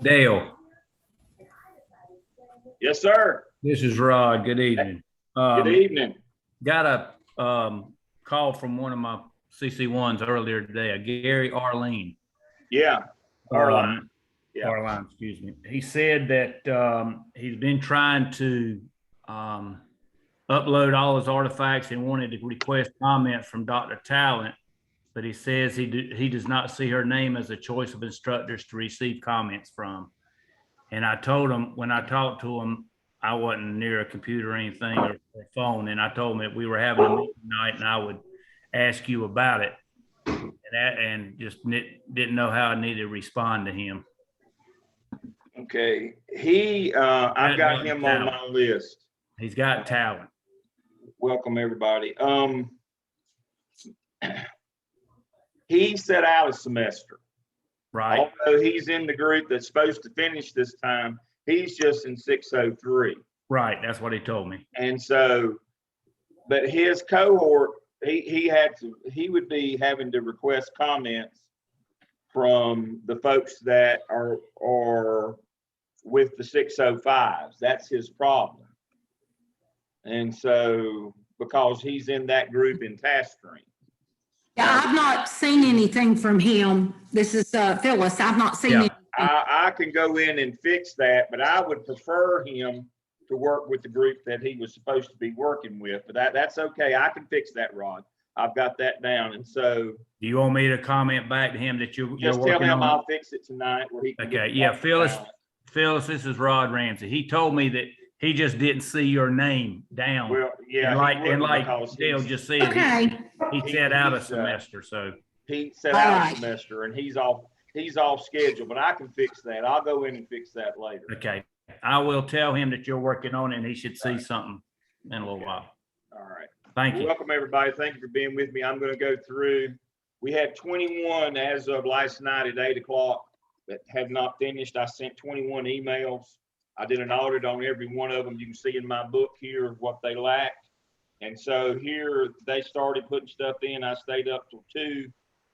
Dale, Yes, sir. this is Rod. Good evening. Good evening. Got a call from one of my CC1s earlier today, a Gary Arlene. Yeah, Arline. Yeah. Arline, excuse me. He said that he's been trying to upload all his artifacts and wanted to request comments from Dr. Talent, but he says he does not see her name as a choice of instructors to receive comments from. And I told him when I talked to him, I wasn't near a computer or anything or a phone. And I told him that we were having a meeting tonight and I would ask you about it. And just didn't know how I needed to respond to him. Okay. I've got him on my list. He's got talent. Welcome, everybody. He set out a semester. Right. Although he's in the group that's supposed to finish this time, he's just in 603. Right. That's what he told me. And so, but his cohort, he would be having to request comments from the folks that are with the 605s. That's his problem. And so, because he's in that group in task stream. Yeah, I've not seen anything from him. This is Phyllis. I've not seen anything. I can go in and fix that, but I would prefer him to work with the group that he was supposed to be working with. But that's okay. I can fix that, Rod. I've got that down. And so, do you want me to comment back to him that you're just working tell him on? I'll fix it tonight. Where he can okay. Yeah, Phyllis, this is Rod Ramsey. He told me that he just didn't see your name down. Well, yeah, and like Dale just said, okay. he set out a semester. So he set out a semester, and he's off schedule. But I can fix that. I'll go in and fix that later. Okay, I will tell him that you're working on it, and he should see something in a little while. All right. Thank you. Welcome, everybody. Thank you for being with me. I'm going to go through. We had 21 as of last night at 8 o'clock that have not finished. I sent 21 emails. I did an audit on every one of them. You can see in my book here what they lacked. And so here they started putting stuff in. I stayed up till 2,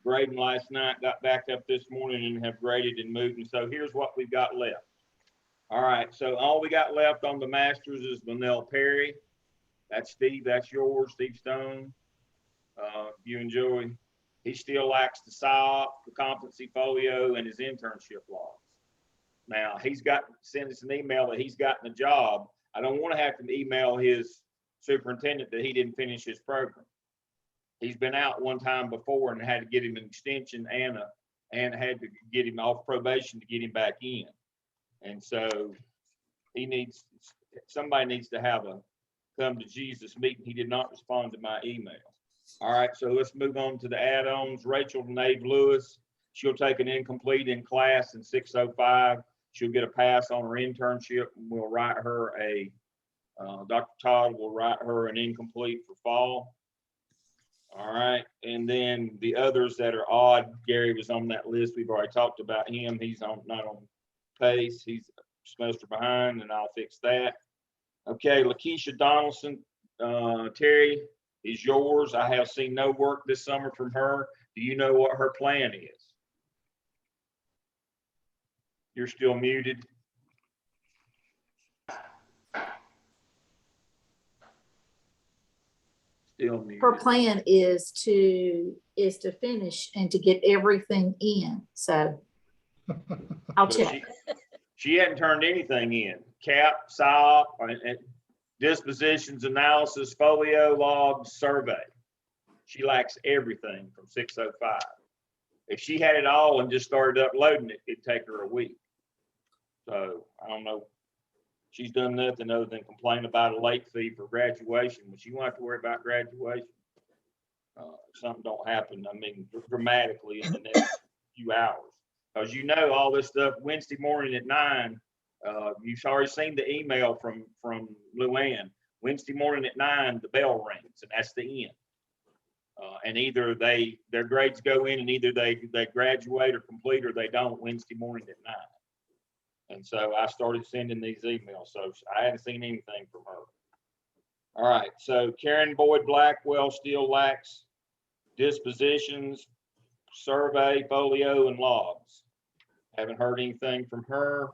grading last night, got back up this morning and have graded and moved. And so here's what we've got left. All right, so all we got left on the masters is Linnell Perry. That's Steve, that's yours, Steve Stone. You and Joey. He still lacks the PSYOP, the competency folio, and his internship logs. Now, he's sent us an email that he's gotten a job. I don't want to have to email his superintendent that he didn't finish his program. He's been out one time before and had to get him an extension and had to get him off probation to get him back in. And so somebody needs to have a come to Jesus meeting. He did not respond to my email. All right, so let's move on to the add-ons. Rachel Nave Lewis, she'll take an incomplete in class in 605. She'll get a pass on her internship, and we'll write her Dr. Todd will write her an incomplete for fall. All right, and then the others that are odd, Gary was on that list. We've already talked about him. He's not on pace. He's a semester behind, and I'll fix that. Okay, Lakeisha Donaldson, Terry is yours. I have seen no work this summer from her. Do you know what her plan is? You're still muted. Still muted. Her plan is to finish and to get everything in. So I'll check. She hadn't turned anything in. CAP, PSYOP, and dispositions, analysis, folio, logs, survey. She lacks everything from 605. If she had it all and just started uploading it, it'd take her a week. So I don't know. She's done nothing other than complain about a late fee for graduation, but she won't have to worry about graduation. If something don't happen, I mean, dramatically in the next few hours. Because you know all this stuff Wednesday morning at 9. You've already seen the email from Luann. Wednesday morning at 9, the bell rings, and that's the end. And either their grades go in, and either they graduate or complete, or they don't Wednesday morning at 9. And so I started sending these emails. So I haven't seen anything from her. All right. So Karen Boyd Blackwell still lacks dispositions, survey, folio, and logs. Haven't heard anything from her.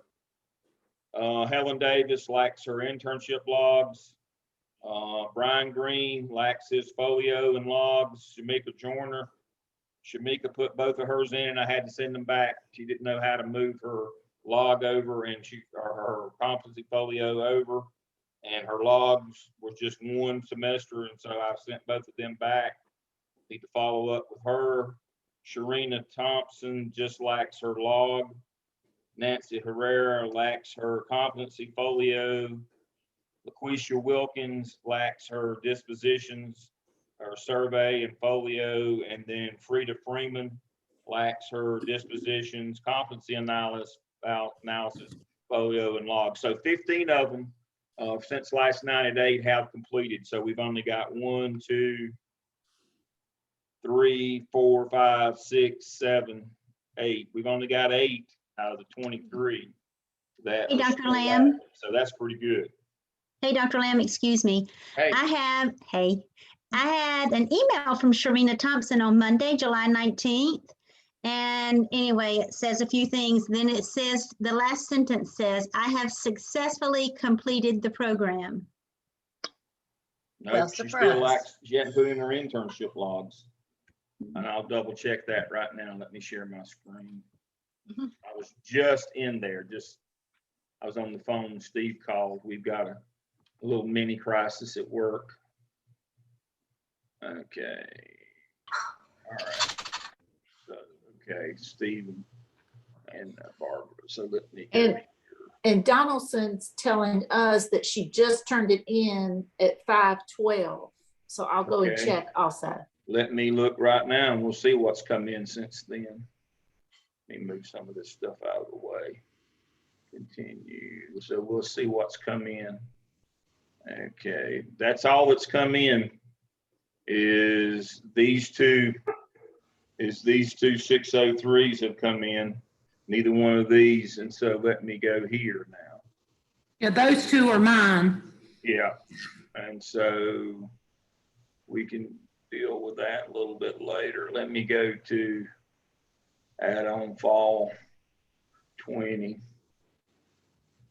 Helen Davis lacks her internship logs. Brian Green lacks his folio and logs. Shamika Joyner. Shamika put both of hers in and I had to send them back. She didn't know how to move her log over and her competency folio over, and her logs was just one semester. And so I sent both of them back. Need to follow up with her. Sharina Thompson just lacks her log. Nancy Herrera lacks her competency folio. LaQuisha Wilkins lacks her dispositions, her survey and folio. And then Frida Freeman lacks her dispositions, competency analysis, folio, and log. So 15 of them since last 90 days have completed. So we've only got 1, 2, 3, 4, 5, 6, 7, 8. We've only got 8 out of the 23 that. Hey, Dr. Lamb. So that's pretty good. Hey, Dr. Lamb, excuse me. Hey, I had an email from Sharina Thompson on Monday, July 19th. And anyway, it says a few things. Then it says, the last sentence says, I have successfully completed the program. no, Well, she still surprise. lacks, she hadn't put in her internship logs. And I'll double check that right now. Let me share my screen. Mhm. I was just in there, I was on the phone, Steve called. We've got a little mini crisis at work. Okay. All right. So, okay, Steve and Barbara. So let me go. And Donaldson's telling us that she just turned it in at 5:12. So I'll go and Okay. check also. Let me look right now and we'll see what's come in since then. Let me move some of this stuff out of the way. Continue. So we'll see what's come in. Okay, that's all that's come in is these two 603s have come in. Neither one of these. And so let me go here now. Yeah, those two are mine. Yeah. And so we can deal with that a little bit later. Let me go to add on fall 20.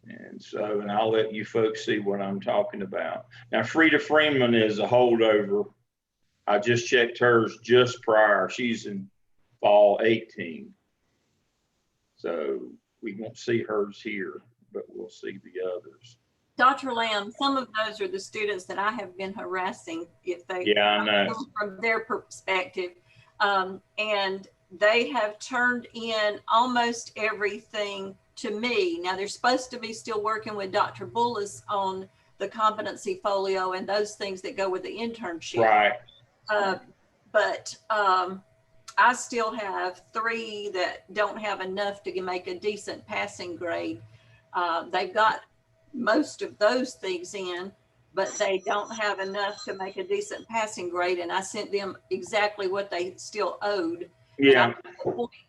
And so, and I'll let you folks see what I'm talking about. Now, Frida Freeman is a holdover. I just checked hers just prior. She's in fall 18. So we won't see hers here, but we'll see the others. Dr. Lamb, some of those are the students that I have been harassing if they, Yeah, I know. from their perspective. And they have turned in almost everything to me. Now they're supposed to be still working with Dr. Bullis on the competency folio and those things that go with the internship. Right. But I still have 3 that don't have enough to make a decent passing grade. They've got most of those things in, but they don't have enough to make a decent passing grade. And I sent them exactly what they still owed. Yeah.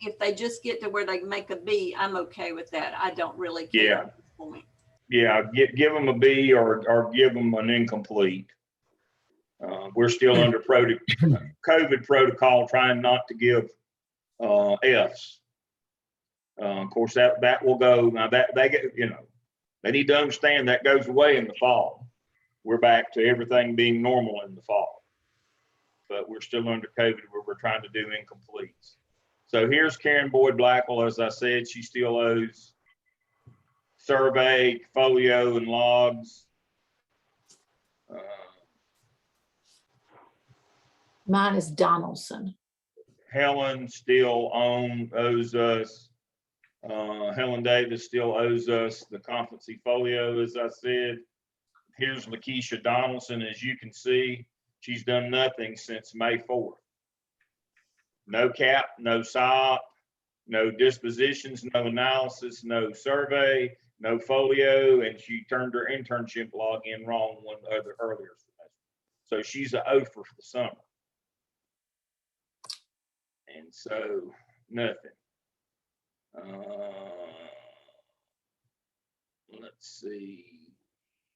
If they just get to where they make a B, I'm okay with that. I don't really care Yeah. at this point. Yeah. Give them a B or give them an incomplete. We're still under COVID protocol, trying not to give Fs. Of course, that will go now. That they get, they need to understand that goes away in the fall. We're back to everything being normal in the fall, but we're still under COVID where we're trying to do incompletes. So here's Karen Boyd Blackwell. As I said, she still owes survey, folio, and logs. Mine is Donaldson. Helen still owes us. Helen Davis still owes us the competency folio, as I said. Here's LaKeisha Donaldson. As you can see, she's done nothing since May 4th. No CAP, no SOP, no dispositions, no analysis, no survey, no folio, and she turned her internship log in wrong one other earlier semester. So she's an O for the summer. And so nothing. Let's see.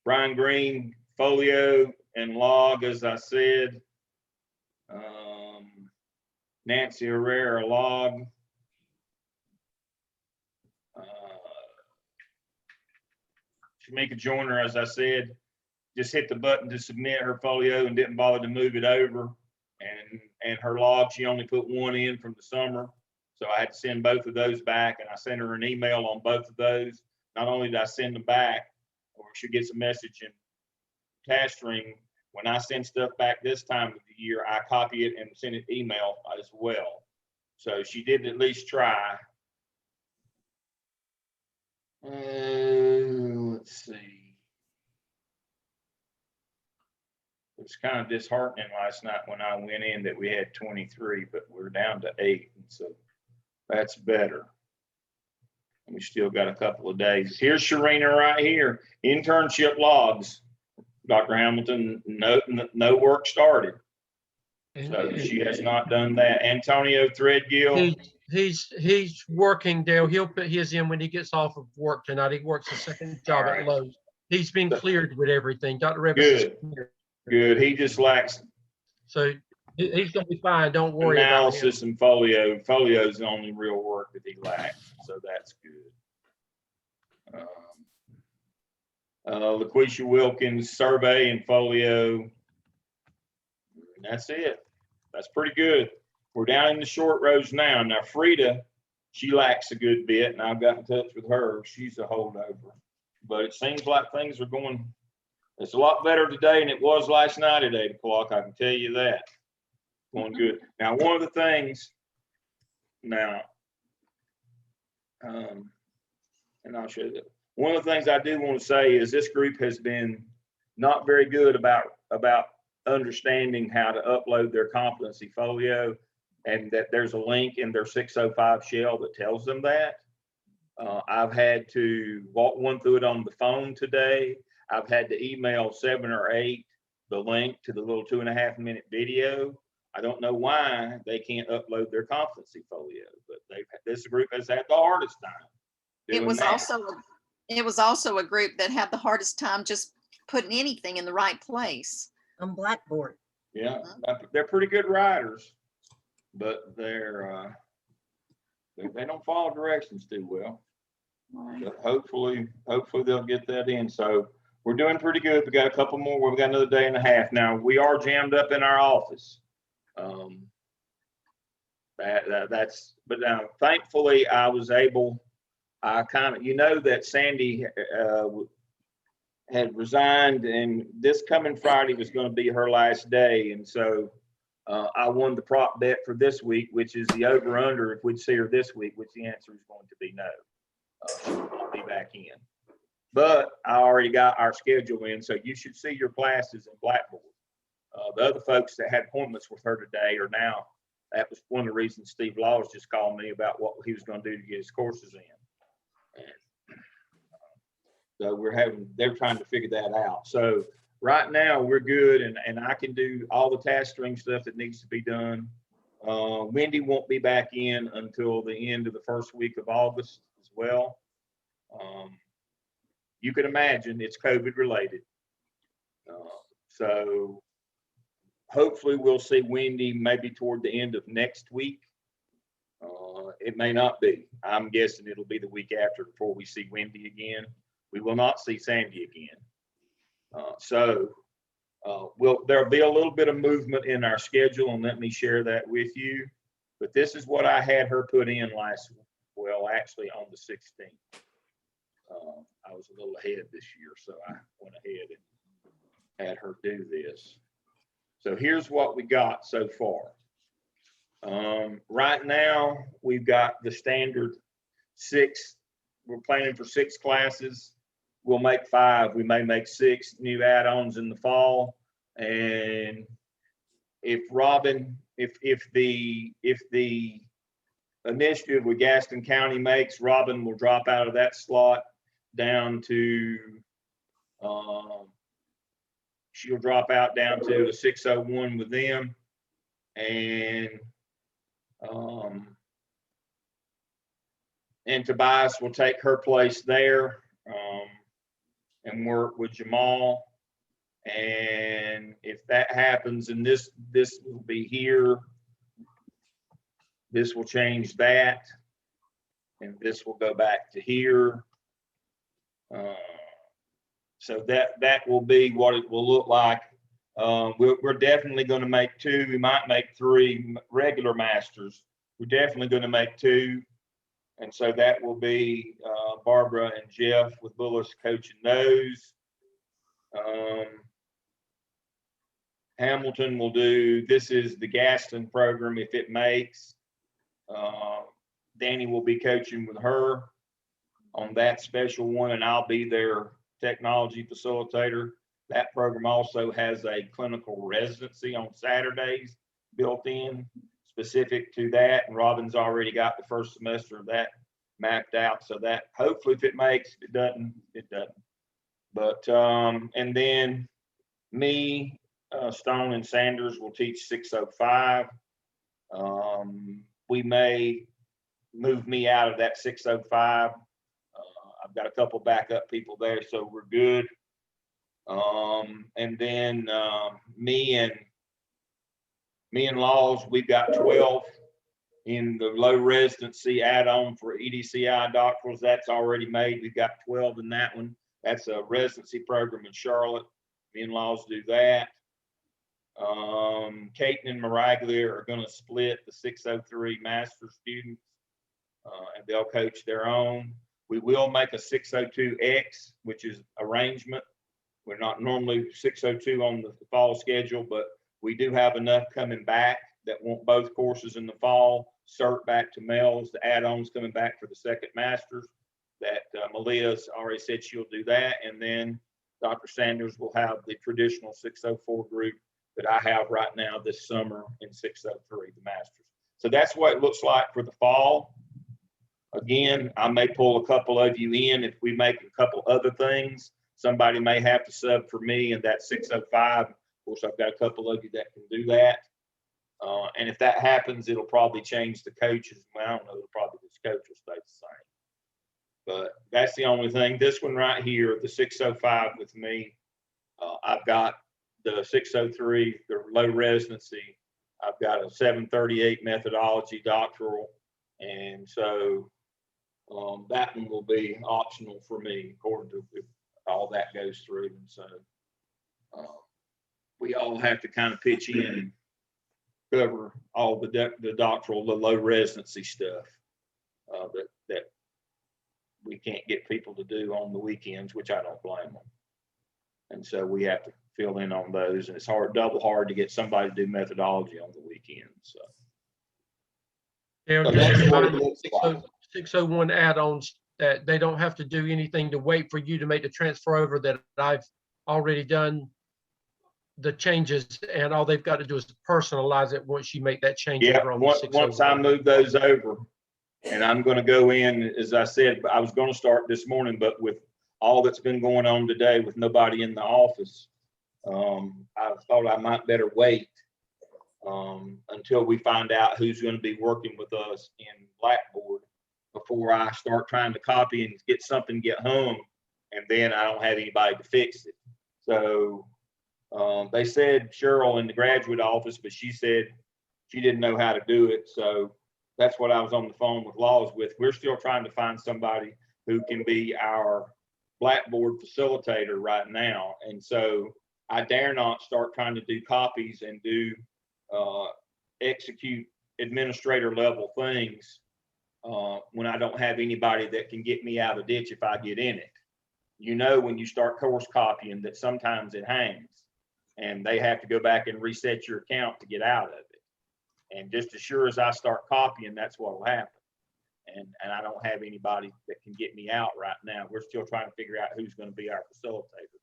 Brian Green, folio and log, as I said. Nancy Herrera, log. Shamika Joyner, as I said, just hit the button to submit her folio and didn't bother to move it over. And her log, she only put one in from the summer. So I had to send both of those back, and I sent her an email on both of those. Not only did I send them back, or she gets a message in task string, when I send stuff back this time of the year, I copy it and send it email as well. So she did at least try. Let's see. It was kind of disheartening last night when I went in that we had 23, but we're down to 8. So that's better. And we still got a couple of days. Here's Sharina right here. Internship logs. Dr. Hamilton, no work started. So she has not done that. Antonio Threadgill. He's working, Dale. He'll put his in when he gets off of work tonight. He works a second job at Lowe's. He's been cleared with everything. Dr. Revis. Good. He just lacks. So he's going to be fine. Don't worry about him. Analysis and folio. Folio is the only real work that he lacks. So that's good. LaQuisha Wilkins, survey and folio. And that's it. That's pretty good. We're down in the short rows now. Now, Frida, she lacks a good bit, and I've got in touch with her. She's a holdover. But it seems like things are going, it's a lot better today than it was last night at 8 o'clock. I can tell you that. Going good. Now, one of the things, and I'll show you that. One of the things I do want to say is this group has been not very good about understanding how to upload their competency folio, and that there's a link in their 605 shell that tells them that. I've had to walk one through it on the phone today. I've had to email 7 or 8 the link to the little 2.5-minute video. I don't know why they can't upload their competency folio, but this group has had the hardest time. It was also a group that had the hardest time just putting anything in the right place. On Blackboard. Yeah, they're pretty good writers, but they don't follow directions too well. But hopefully they'll get that in. So we're doing pretty good. We got a couple more. We've got another day and a half. Now we are jammed up in our office. But now thankfully I was able. I kind of, that Sandy had resigned, and this coming Friday was going to be her last day. And so I won the prop bet for this week, which is the over under if we'd see her this week, which the answer is going to be no. She won't be back in. But I already got our schedule in, so you should see your classes in Blackboard. The other folks that had appointments with her today are now, that was one of the reasons Steve Laws just called me about what he was going to do to get his courses in. So they're trying to figure that out. So right now we're good, and I can do all the task string stuff that needs to be done. Wendy won't be back in until the end of the first week of August as well. You can imagine it's COVID related. So hopefully we'll see Wendy maybe toward the end of next week. It may not be. I'm guessing it'll be the week after before we see Wendy again. We will not see Sandy again. There'll be a little bit of movement in our schedule, and let me share that with you. But this is what I had her put in actually on the 16th. I was a little ahead this year, so I went ahead and had her do this. So here's what we got so far. Right now, we've got the standard 6. We're planning for 6 classes. We'll make 5. We may make 6 new add-ons in the fall. And if the initiative with Gaston County makes, Robin will drop out of that slot down to, she'll drop out down to a 601 with them. And Tobias will take her place there and work with Jamal. And if that happens, and this will be here, this will change that, and this will go back to here. So that will be what it will look like. We're definitely going to make 2. We might make 3 regular masters. We're definitely going to make 2. And so that will be Barbara and Jeff with Bullis coaching those. Hamilton will do, this is the Gaston program if it makes. Danny will be coaching with her on that special one, and I'll be their technology facilitator. That program also has a clinical residency on Saturdays built in specific to that. And Robin's already got the first semester of that mapped out. So that hopefully if it makes, if it doesn't, it doesn't. But, and then me, Stone and Sanders will teach 605. We may move me out of that 605. I've got a couple backup people there, so we're good. And then me and Laws, we've got 12 in the low residency add-on for EDCI doctorals. That's already made. We've got 12 in that one. That's a residency program in Charlotte. Me and Laws do that. Caton and Maraglia are going to split the 603 master students, and they'll coach their own. We will make a 602X, which is arrangement. We're not normally 602 on the fall schedule, but we do have enough coming back that want both courses in the fall, cert back to MELS, the add-ons coming back for the second masters, that Malia's already said she'll do that. And then Dr. Sanders will have the traditional 604 group that I have right now this summer in 603, the masters. So that's what it looks like for the fall. Again, I may pull a couple of you in if we make a couple other things. Somebody may have to sub for me in that 605. Of course, I've got a couple of you that can do that. And if that happens, it'll probably change the coaches. Well, I don't know, probably this coach will stay the same. But that's the only thing. This one right here, the 605 with me, I've got the 603, the low residency. I've got a 738 methodology doctoral. And so that one will be optional for me according to if all that goes through. And so we all have to kind of pitch in and cover all the doctoral, the low residency stuff that we can't get people to do on the weekends, which I don't blame them. And so we have to fill in on those, and it's double hard to get somebody to do methodology on the weekend. So. Yeah, So just that's what it remind looks like. 601 add-ons that they don't have to do anything to wait for you to make the transfer over, that I've already done the changes, and all they've got to do is personalize it once you make that change. Yeah, over on the once I 601. move those over, and I'm going to go in, as I said, I was going to start this morning, but with all that's been going on today with nobody in the office, I thought I might better wait until we find out who's going to be working with us in Blackboard before I start trying to copy and get something get hung, and then I don't have anybody to fix it. So they said Cheryl in the graduate office, but she said she didn't know how to do it. So that's what I was on the phone with Laws with. We're still trying to find somebody who can be our Blackboard facilitator right now. And so I dare not start trying to do copies and do execute administrator level things when I don't have anybody that can get me out of the ditch if I get in it. You know, when you start course copying that sometimes it hangs and they have to go back and reset your account to get out of it. And just as sure as I start copying, that's what will happen. And I don't have anybody that can get me out right now. We're still trying to figure out who's going to be our facilitator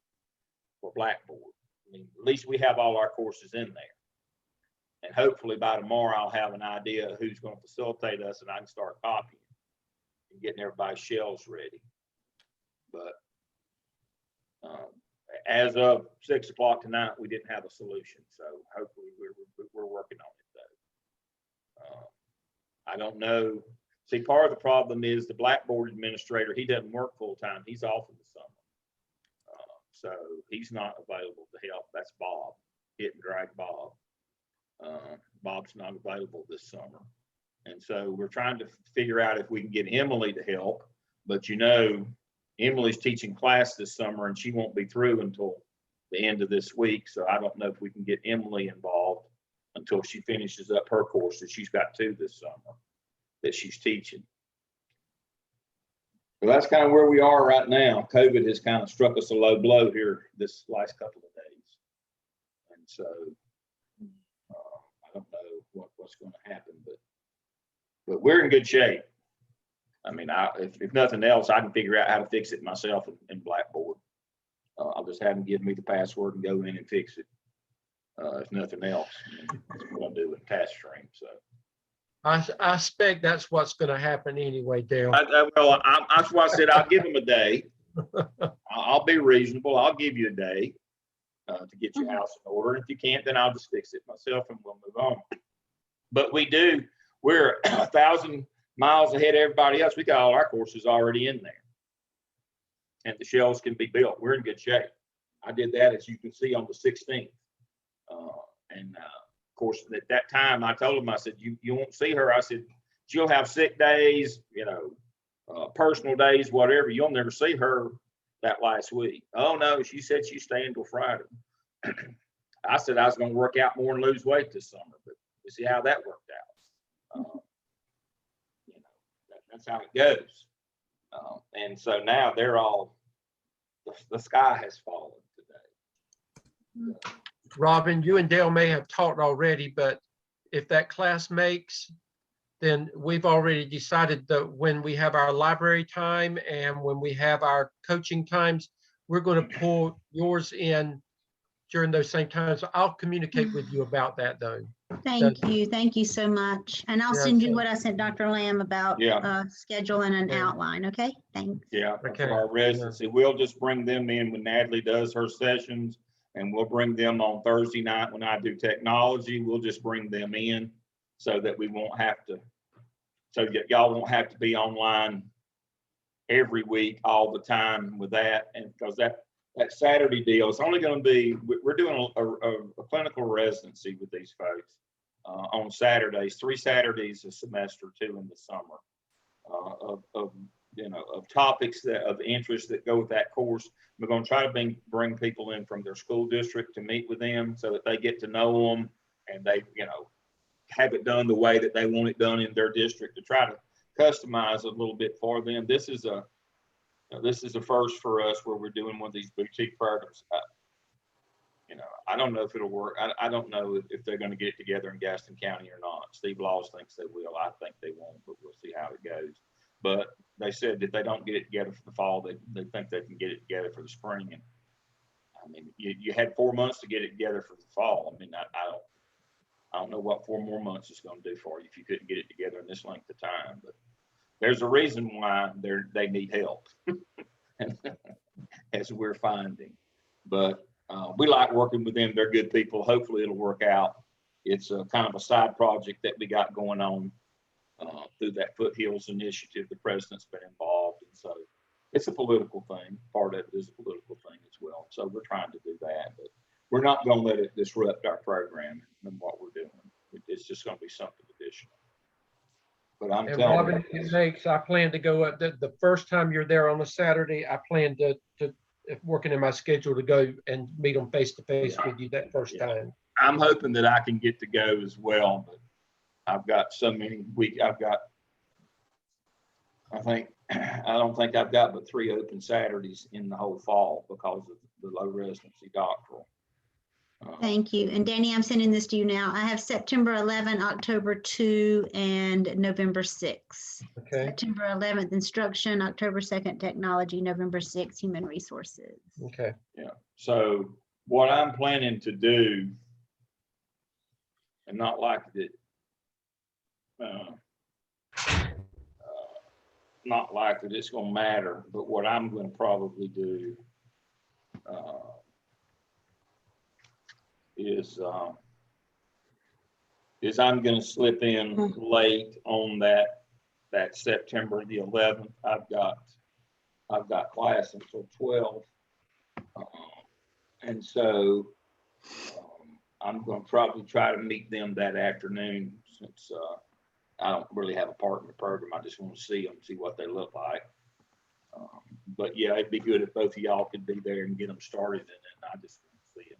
for Blackboard. I mean, at least we have all our courses in there. And hopefully by tomorrow, I'll have an idea of who's going to facilitate us, and I can start copying and getting everybody's shelves ready. But as of 6 o'clock tonight, we didn't have a solution. So hopefully we're working on it though. I don't know. See, part of the problem is the Blackboard administrator, he doesn't work full time. He's off in the summer. So he's not available to help. That's Bob, hit and drag Bob. Bob's not available this summer. And so we're trying to figure out if we can get Emily to help, but you know, Emily's teaching class this summer and she won't be through until the end of this week. So I don't know if we can get Emily involved until she finishes up her course that she's got 2 this summer that she's teaching. So that's kind of where we are right now. COVID has kind of struck us a low blow here this last couple of days. And so I don't know what's going to happen, but we're in good shape. I mean, if nothing else, I can figure out how to fix it myself in Blackboard. I'll just have them give me the password and go in and fix it. If nothing else, that's what I'll do with TaskStream. So I expect that's what's going to happen anyway, Dale. that's why I said I'll give them a day. I'll be reasonable. I'll give you a day to get your house in order. If you can't, then I'll just fix it myself and we'll move on. But we're 1,000 miles ahead of everybody else. We got all our courses already in there. And the shelves can be built. We're in good shape. I did that, as you can see, on the 16th. Of course, at that time, I told him, I said, you won't see her. I said, she'll have sick days, personal days, whatever. You'll never see her that last week. Oh, no, she said she's staying until Friday. I said I was going to work out more and lose weight this summer, but you see how that worked out. That's how it goes. And so now they're all, the sky has fallen today. Robin, you and Dale may have talked already, but if that class makes, then we've already decided that when we have our library time and when we have our coaching times, we're going to pull yours in during those same times. So I'll communicate with you about that though. Thank you. Thank you so much. And I'll send you what I sent Dr. Lamb about schedule and an outline. Okay, thanks. Yeah, for our residency, we'll just bring them in when Natalie does her sessions, and we'll bring them on Thursday night when I do technology. We'll just bring them in so that we won't have to, so that y'all won't have to be online every week all the time with that. And because that Saturday deal, it's only going to be, we're doing a clinical residency with these folks on Saturdays, 3 Saturdays a semester, 2 in the summer, of topics of interest that go with that course. We're going to try to bring people in from their school district to meet with them so that they get to know them and they, have it done the way that they want it done in their district, to try to customize a little bit for them. This is a first for us where we're doing one of these boutique programs. I don't know if it'll work. I don't know if they're going to get it together in Gaston County or not. Steve Laws thinks they will. I think they won't, but we'll see how it goes. But they said if they don't get it together for the fall, they think they can get it together for the spring. And I mean, you had 4 months to get it together for the fall. I mean, I don't know what 4 more months is going to do for you if you couldn't get it together in this length of time. But there's a reason why they need help, as we're finding. But we like working with them. They're good people. Hopefully it'll work out. It's a kind of a side project that we got going on through that Foothills initiative. The president's been involved. And so it's a political thing. Part of it is a political thing as well. So we're trying to do that, but we're not going to let it disrupt our program and what we're doing. It's just going to be something additional. But I'm telling Robin, you, I plan to go up the first time you're there on a Saturday. I plan to working in my schedule to go and meet them face to face with you that first time. I'm hoping that I can get to go as well, but I've got so many weeks. I don't think I've got but 3 open Saturdays in the whole fall because of the low residency doctoral. Thank you. And Danny, I'm sending this to you now. I have September 11, October 2, and November 6. Okay. September 11th, instruction, October 2nd, technology, November 6th, human resources. Okay. Yeah. So what I'm planning to do, and not like it, not like that it's going to matter, but what I'm going to probably do is I'm going to slip in late on that September the 11th. I've got class until 12, and so I'm going to probably try to meet them that afternoon since I don't really have a part in the program. I just want to see them, see what they look like. But yeah, it'd be good if both of y'all could be there and get them started, and then I just see it.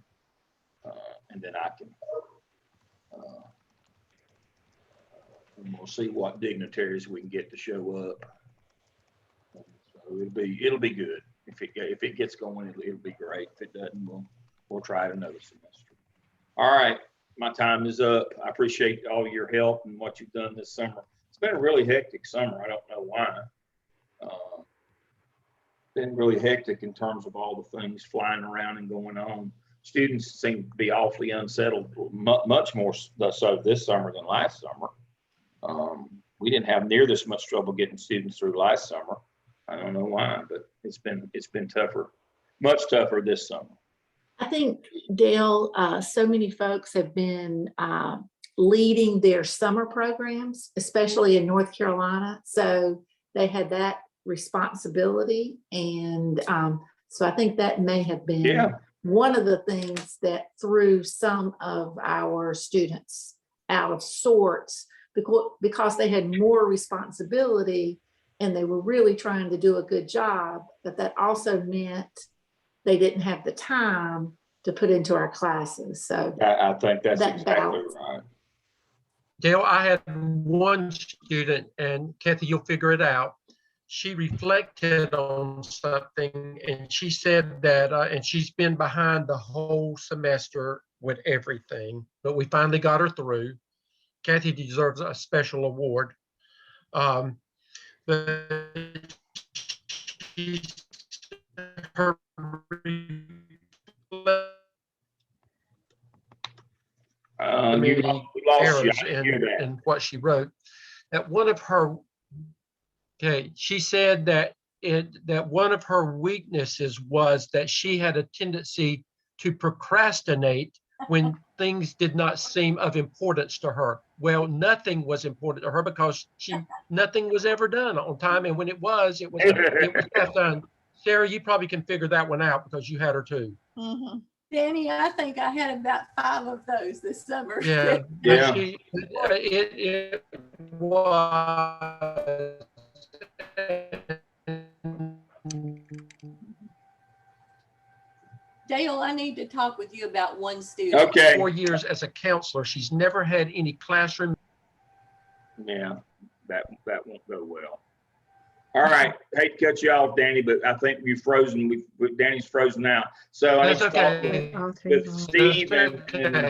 And then I can, and we'll see what dignitaries we can get to show up. So it'll be good. If it gets going, it'll be great. If it doesn't, we'll try it another semester. All right, my time is up. I appreciate all your help and what you've done this summer. It's been a really hectic summer. I don't know why. Been really hectic in terms of all the things flying around and going on. Students seem to be awfully unsettled, much more so this summer than last summer. We didn't have near this much trouble getting students through last summer. I don't know why, but it's been tougher, much tougher this summer. I think, Dale, so many folks have been leading their summer programs, especially in North Carolina. So they had that responsibility. And so I think that may have been one of the things that threw some of our students out of sorts, because they had more responsibility and they were really trying to do a good job. But that also meant they didn't have the time to put into our classes. So I think that's exactly right. Dale, I had one student, and Kathy, you'll figure it out. She reflected on something, and she said that, and she's been behind the whole semester with everything, but we finally got her through. Kathy deserves a special award. But her errors in what she wrote. That one of her, she said that one of her weaknesses was that she had a tendency to procrastinate when things did not seem of importance to her. Well, nothing was important to her because nothing was ever done on time, and when it was half done. Sarah, you probably can figure that one out because you had her too. Mm-hmm. Danny, I think I had about 5 of those this summer. Yeah, yeah. It was. Dale, I need to talk with you about one student. Okay. 4 years as a counselor, she's never had any classroom. Yeah, that won't go well. All right, hate to cut you off, Danny, but I think you've frozen. Danny's frozen now. So I need to talk with Steve and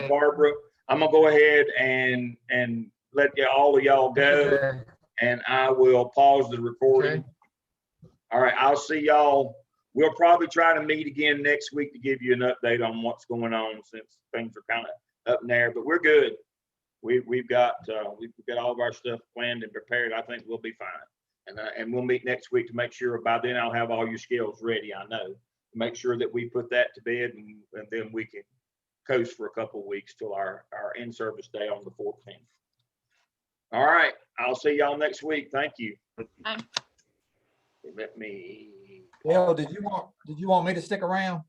Barbara. I'm gonna go ahead and let all of y'all go, and I will pause the recording. Okay. All right, I'll see y'all. We'll probably try to meet again next week to give you an update on what's going on, since things are kind of up in there, but we're good. We've got all of our stuff planned and prepared. I think we'll be fine. And we'll meet next week to make sure by then I'll have all your skills ready. I know, make sure that we put that to bed, and then we can coast for a couple of weeks till our in-service day on the 14th. All right, I'll see y'all next week. Thank you. Bye. Let me. Dale, did you want me to stick around?